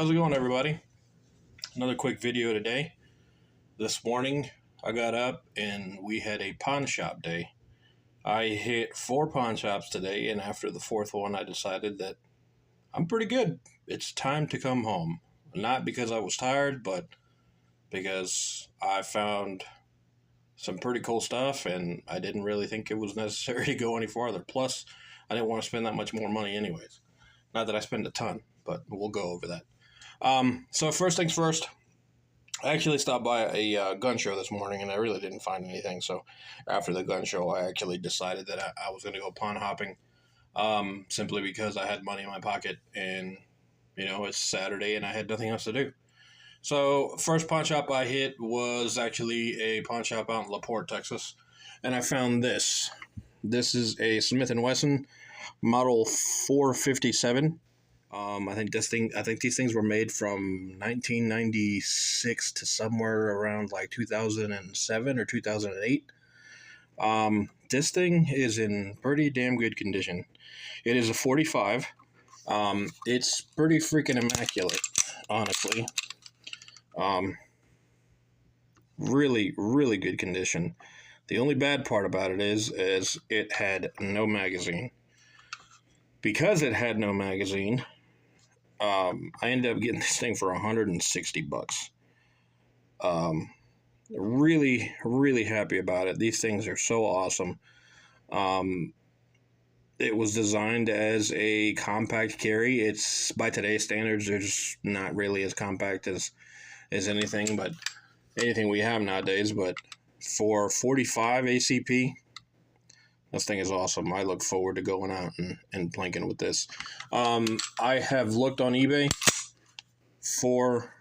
How's it going, everybody? Another quick video today. This morning, I got up and we had a pawn shop day. I hit 4 pawn shops today, and after the 4th one, I decided that I'm pretty good. It's time to come home. Not because I was tired, but because I found some pretty cool stuff, and I didn't really think it was necessary to go any farther. Plus, I didn't want to spend that much more money anyways. Not that I spend a ton, but we'll go over that. So first things first, I actually stopped by a gun show this morning, and I really didn't find anything. So after the gun show, I actually decided that I was going to go pawn hopping, simply because I had money in my pocket, and, you know, it's Saturday, and I had nothing else to do. So first pawn shop I hit was actually a pawn shop out in LaPorte, Texas, and I found this. This is a Smith & Wesson Model 457. I think these things were made from 1996 to somewhere around like 2007 or 2008. This thing is in pretty damn good condition. It is a 45. It's pretty freaking immaculate, honestly. Really, really good condition. The only bad part about it is it had no magazine. Because it had no magazine, I ended up getting this thing for $160. Really, really happy about it. These things are so awesome. It was designed as a compact carry. It's, by today's standards, it's not really as compact as anything we have nowadays. But for 45 ACP, this thing is awesome. I look forward to going out and planking with this. I have looked on eBay for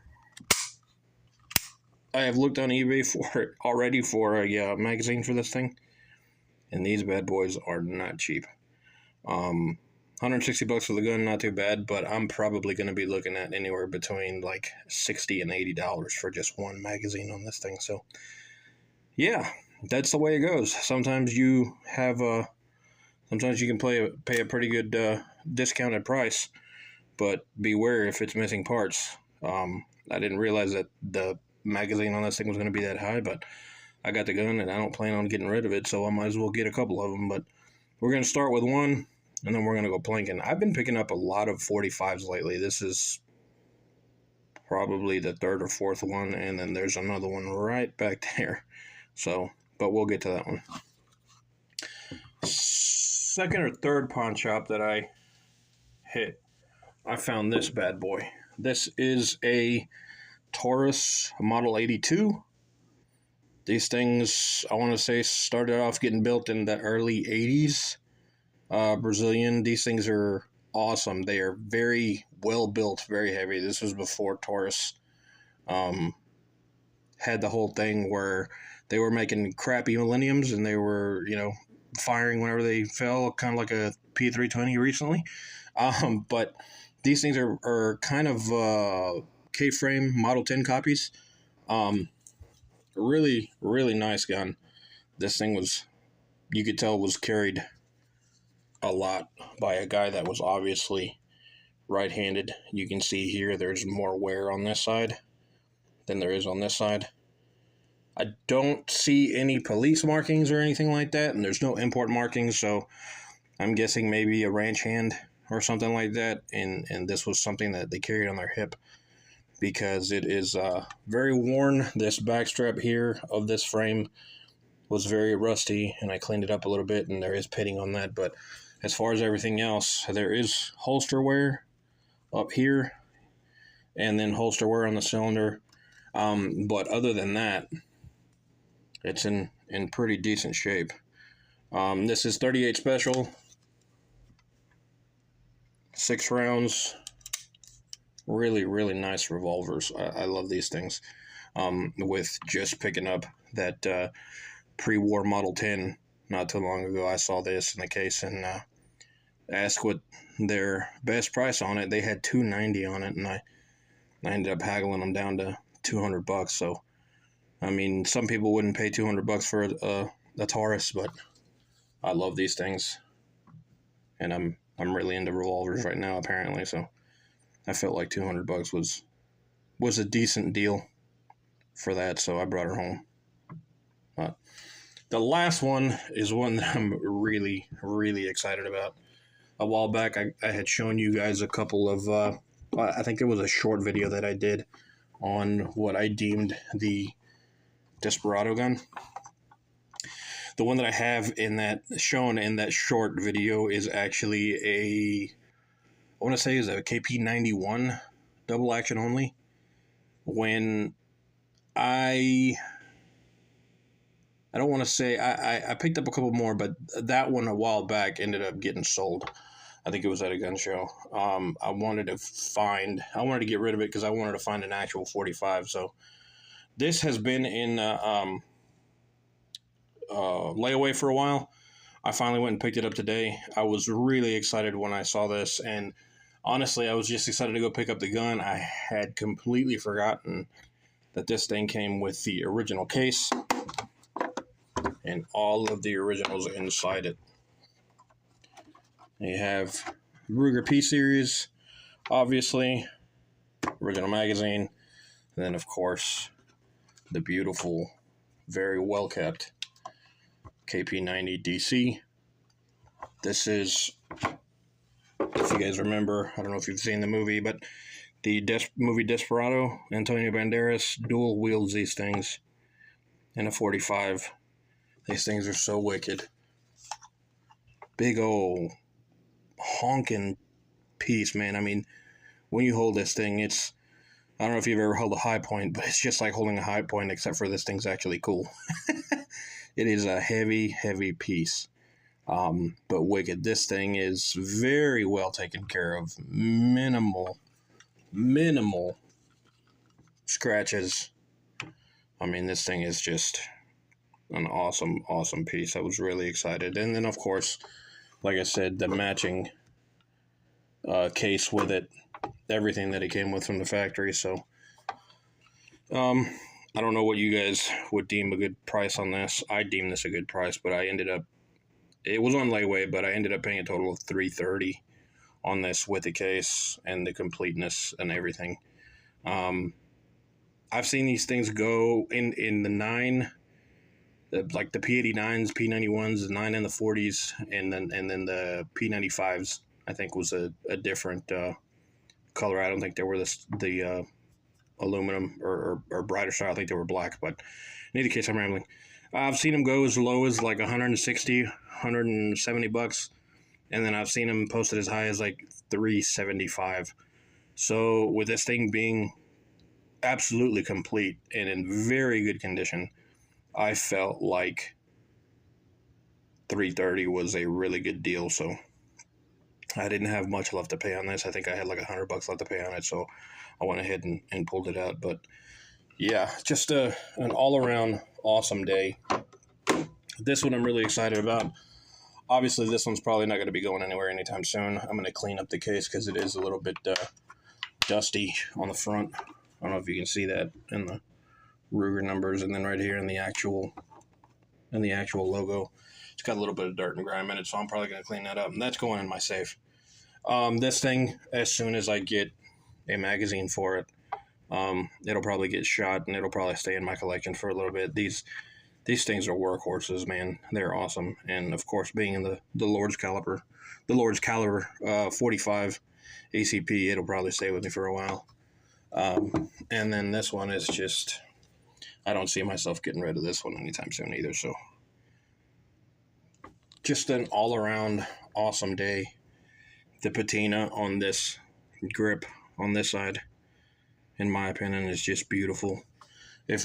a magazine for this thing, and these bad boys are not cheap. $160 for the gun, not too bad, but I'm probably going to be looking at anywhere between like $60 and $80 for just one magazine on this thing. So, yeah. That's the way it goes. Sometimes you can pay a pretty good discounted price, but beware if it's missing parts. I didn't realize that the magazine on this thing was going to be that high, but I got the gun and I don't plan on getting rid of it, so I might as well get a couple of them. But we're going to start with one, and then we're going to go planking. I've been picking up a lot of 45s lately. This is probably the 3rd or 4th one, and then there's another one right back there. So, but we'll get to that one. Second or third pawn shop that I hit, I found this bad boy. This is a Taurus Model 82. These things, I want to say, started off getting built in the early 80s. Brazilian. These things are awesome. They are very well built, very heavy. This was before Taurus had the whole thing where they were making crappy Millenniums, and they were, firing whenever they fell, kind of like a P320 recently. But these things are kind of K-frame Model 10 copies. Really, really nice gun. This thing was, you could tell, was carried a lot by a guy that was obviously right-handed. You can see here there's more wear on this side than there is on this side. I don't see any police markings or anything like that, and there's no import markings, so I'm guessing maybe a ranch hand or something like that, and this was something that they carried on their hip, because it is very worn. This backstrap here of this frame was very rusty, and I cleaned it up a little bit, and there is pitting on that, but as far as everything else, there is holster wear up here, and then holster wear on the cylinder, but other than that, it's in pretty decent shape. This is 38 special, 6 rounds, really, really nice revolvers. I love these things. With just picking up that pre-war Model 10 not too long ago, I saw this in the case and asked what their best price on it. They had $290 on it, and I ended up haggling them down to $200. So, I mean, some people wouldn't pay $200 for a Taurus, but I love these things, and I'm really into revolvers right now, apparently. So I felt like $200 was a decent deal for that, so I brought her home. The last one is one that I'm really, really excited about. A while back, I had shown you guys a couple of, I think it was a short video that I did on what I deemed the Desperado gun. The one that I have shown in that short video is actually I want to say is a KP91 double action only. When I don't want to say, I picked up a couple more, but that one a while back ended up getting sold. I think it was at a gun show. I wanted to get rid of it because I wanted to find an actual 45. So this has been in layaway for a while. I finally went and picked it up today. I was really excited when I saw this, and honestly, I was just excited to go pick up the gun. I had completely forgotten that this thing came with the original case and all of the originals inside it. You have Ruger P Series, obviously, original magazine, and then of course the beautiful, very well kept KP90 DC. This is, if you guys remember, I don't know if you've seen the movie, but the movie Desperado, Antonio Banderas dual wields these things in a 45. These things are so wicked. Big old honking piece, man. I mean, when you hold this thing, I don't know if you've ever held a high point, but it's just like holding a high point, except for this thing's actually cool. It is a heavy, heavy piece. But wicked. This thing is very well taken care of. Minimal scratches. I mean, this thing is just an awesome, awesome piece. I was really excited. And then, of course, like I said, the matching case with it, everything that it came with from the factory. So, I don't know what you guys would deem a good price on this. I deem this a good price, but it was on layaway, but I ended up paying a total of $330 on this with the case and the completeness and everything. I've seen these things go in the 9, like the P89s, P91s, the 9 and the 40s, and then the P95s. I think was a different color. I don't think they were the aluminum or brighter style. I think they were black, but in either case, I'm rambling. I've seen them go as low as like $160, $170, and then I've seen them posted as high as like $375. So with this thing being absolutely complete and in very good condition, I felt like $330 was a really good deal. So I didn't have much left to pay on this. I think I had like $100 left to pay on it, so I went ahead and pulled it out. But yeah, just an all-around awesome day. This one I'm really excited about. Obviously, this one's probably not going to be going anywhere anytime soon. I'm going to clean up the case because it is a little bit dusty on the front. I don't know if you can see that in the Ruger numbers, and then right here in the actual logo, it's got a little bit of dirt and grime in it, so I'm probably going to clean that up, and that's going in my safe. This thing, as soon as I get a magazine for it, it'll probably get shot, and it'll probably stay in my collection for a little bit. These things are workhorses, man. They're awesome, and of course, being in the Lord's caliber 45 ACP, it'll probably stay with me for a while. And then this one is just, I don't see myself getting rid of this one anytime soon either. So just an all-around awesome day. The patina on this grip on this side, in my opinion, is just beautiful. I'm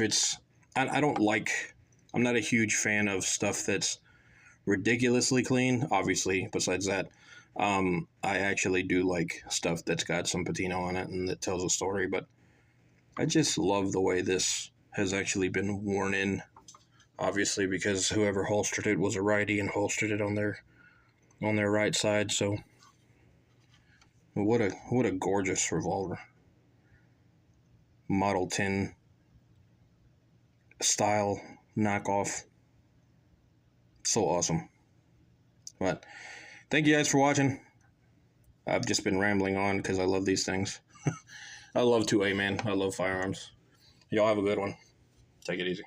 not a huge fan of stuff that's ridiculously clean, obviously, besides that. I actually do like stuff that's got some patina on it and that tells a story, but I just love the way this has actually been worn in, obviously, because whoever holstered it was a righty and holstered it on their right side. So what a gorgeous revolver. Model 10 style knockoff. So awesome. But thank you guys for watching. I've just been rambling on because I love these things. I love 2A, man. I love firearms. Y'all have a good one. Take it easy.